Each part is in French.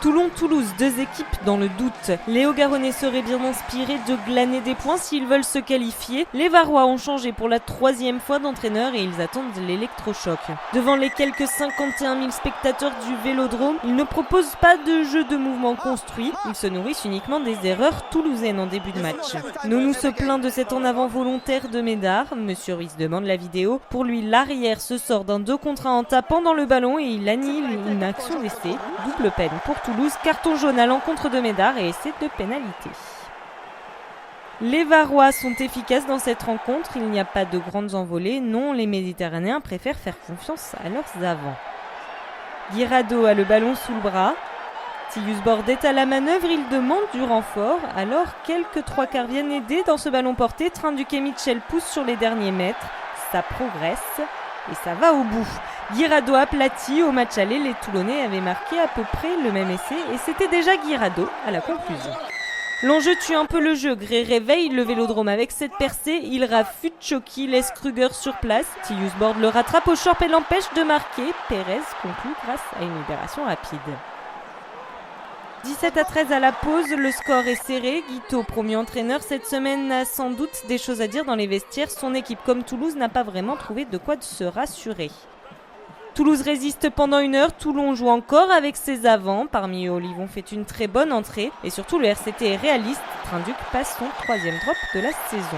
Toulon-Toulouse, deux équipes dans le doute. Les Hauts-Garonnais seraient bien inspirés de glaner des points s'ils veulent se qualifier. Les Varois ont changé pour la 3e fois d'entraîneur et ils attendent l'électrochoc. Devant les quelques 51 000 spectateurs du Vélodrome, ils ne proposent pas de jeu de mouvement construit. Ils se nourrissent uniquement des erreurs toulousaines en début de match. Nounou se plaint de cet en avant volontaire de Médard. Monsieur Ruiz demande la vidéo. Pour lui, l'arrière se sort d'un 2 contre 1 en tapant dans le ballon et il annule une action d'essai. Double peine pour Toulouse, carton jaune à l'encontre de Médard et essai de pénalité. Les Varois sont efficaces dans cette rencontre, il n'y a pas de grandes envolées. Non, les Méditerranéens préfèrent faire confiance à leurs avants. Guirado a le ballon sous le bras. Tius Bordet à la manœuvre, il demande du renfort. Alors quelques trois quarts viennent aider dans ce ballon porté. Trinduc et Mitchell poussent sur les derniers mètres. Ça progresse et ça va au bout. Guirado aplati. Au match aller, les Toulonnais avaient marqué à peu près le même essai et c'était déjà Guirado à la conclusion. L'enjeu tue un peu le jeu. Gray réveille le Vélodrome avec cette percée. Il rafute Choki, laisse Kruger sur place. Tius Bord le rattrape au short et l'empêche de marquer. Pérez conclut grâce à une libération rapide. 17-13 à la pause, le score est serré. Guiteau, promu entraîneur cette semaine, a sans doute des choses à dire dans les vestiaires. Son équipe, comme Toulouse, n'a pas vraiment trouvé de quoi se rassurer. Toulouse résiste pendant 1 heure, Toulon joue encore avec ses avants. Parmi eux, Olivon fait une très bonne entrée. Et surtout, le RCT est réaliste. Trinduc passe son 3e drop de la saison.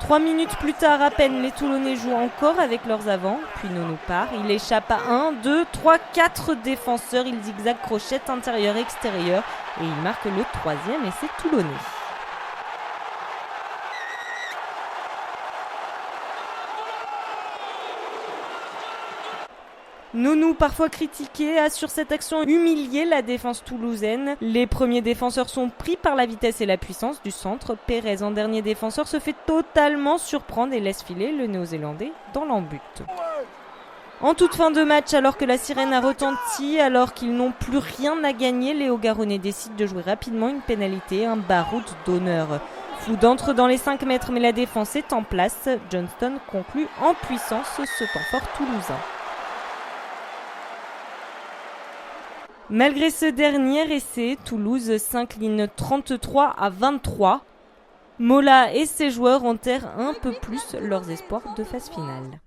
3 minutes plus tard à peine, les Toulonnais jouent encore avec leurs avants. Puis Nounou part, il échappe à 1, 2, 3, 4 défenseurs. Il zigzag crochette intérieur-extérieur. Et il marque le 3e essai toulonnais. Nounou, parfois critiqué, a sur cette action humilié la défense toulousaine. Les premiers défenseurs sont pris par la vitesse et la puissance du centre. Pérez, en dernier défenseur, se fait totalement surprendre et laisse filer le Néo-Zélandais dans l'embut. En toute fin de match, alors que la sirène a retenti, alors qu'ils n'ont plus rien à gagner, les Hauts-Garonnais décident de jouer rapidement une pénalité, un baroud d'honneur. Floud entre dans les 5 mètres, mais la défense est en place. Johnston conclut en puissance ce temps fort toulousain. Malgré ce dernier essai, Toulouse s'incline 33-23. Mola et ses joueurs enterrent un peu plus leurs espoirs de phase finale.